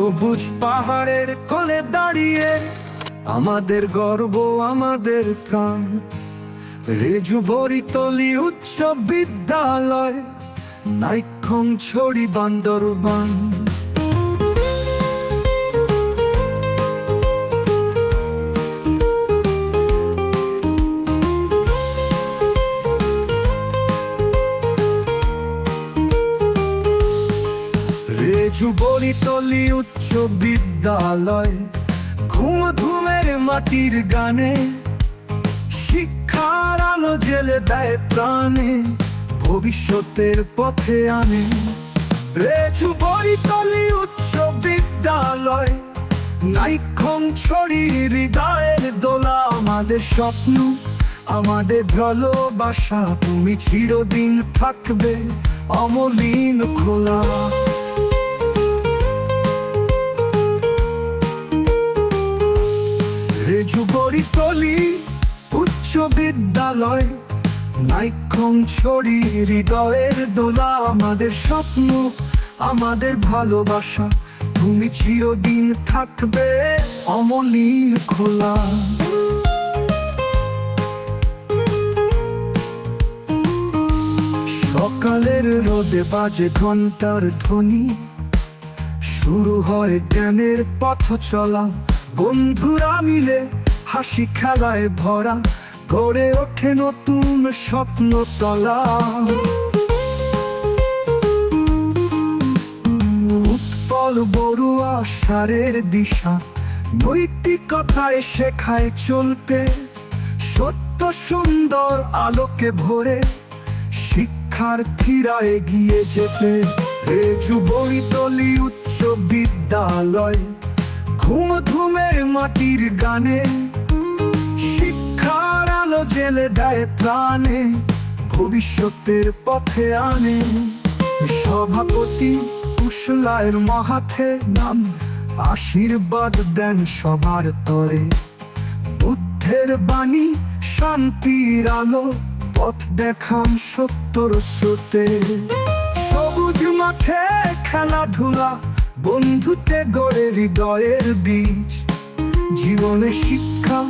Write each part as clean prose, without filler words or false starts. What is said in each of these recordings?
সবুজ পাহাড়ের কোলে দাঁড়িয়ে আমাদের গর্ব, আমাদের প্রাণ। রেজু বরিতলি উচ্চ বিদ্যালয়, নাইক্ষ্যংছড়ি বান্দরবান। রেজু বরিতলি উচ্চ বিদ্যালয়, ঘুম ধুমের মাটির গানে শিক্ষার আলো জেলে দেয় প্রাণে, ভবিষ্যতের পথে আনে। রেজু বরিতলি উচ্চ বিদ্যালয়, নাইক্ষ্যংছড়ি হৃদয়ের দোলা। আমাদের স্বপ্ন, আমাদের ভালোবাসা, তুমি চিরদিন থাকবে অমলিন খোলা। রেজু বরিতলি উচ্চ বিদ্যালয়, নাইক্ষ্যংছড়ি হৃদয়ের দোলা। আমাদের স্বপ্ন, আমাদের ভালোবাসা, তুমি চিরদিন থাকবে অমলিন খোলা। সকালের রোদে বাজে ঘন্টার ধ্বনি, শুরু হয় জ্ঞানের পথ চলা। বন্ধুরা মিলে হাসি খেলায় ভরা, গড়ে ওঠে নতুন স্বপ্ন তলা। উৎপল বড়ুয়া সারের দিশা, নৈতিকতায় শেখায় চলতে। সত্য সুন্দর আলোকে ভরে, শিক্ষার্থীরা এগিয়ে যেতে। রেজু বরিতলি উচ্চ বিদ্যালয়, ঘুম ধুমের মাটির গানে শিক্ষার আলো জেলে দেয় প্রাণে, ভবিষ্যতের পথে আনে। সভাপতি কুশলায়ের মাহাথে নাম, আশীর্বাদ দেন সবার তরে। বুদ্ধের বাণী শান্তির আলো, পথ দেখান সত্যর স্রোতে। সবুজ মাঠে খেলাধুলা, বন্ধুতে গড়ে হৃদয়ের বীজ। জীবনে শিক্ষা,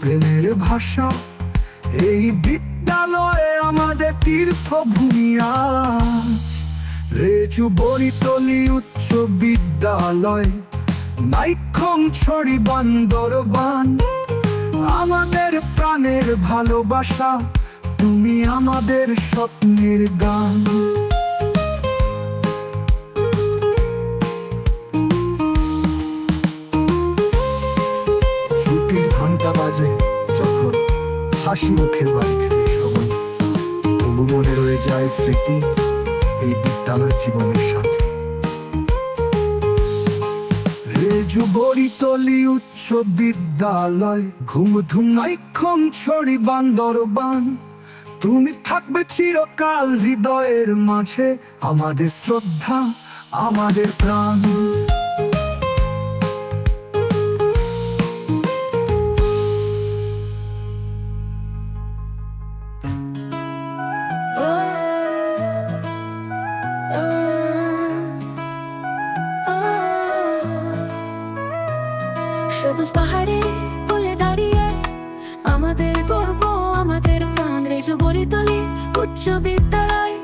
প্রেমের ভাষা, এই বিদ্যালয়ে আমাদের তীর্থভূমি আজ। রেজু বরিতলি উচ্চ বিদ্যালয়, নাইক্ষ্যংছড়ি বান্দরবান। আমাদের প্রাণের ভালোবাসা, তুমি আমাদের স্বপ্নের গান। ছুটির ঘন্টা বাজে যখন, হাসি মুখের বাড়ি ফিরে সবাই। তবু মনে রয়ে যায় স্মৃতি এই বিদ্যালয় জীবনের সাথে। রেজু বরিতলি উচ্চ বিদ্যালয়, ঘুম ধুম নাইক্ষ্যংছড়ি বান্দরবান। তুমি থাকবে চিরকাল হৃদয়ের মাঝে, আমাদের শ্রদ্ধা, আমাদের প্রাণ। সবুজ পাহাড়ে কোলে দাঁড়িয়ে আমাদের গর্ব, আমাদের প্রাণ। রেজু বরিতলি উচ্চ বিদ্যালয়,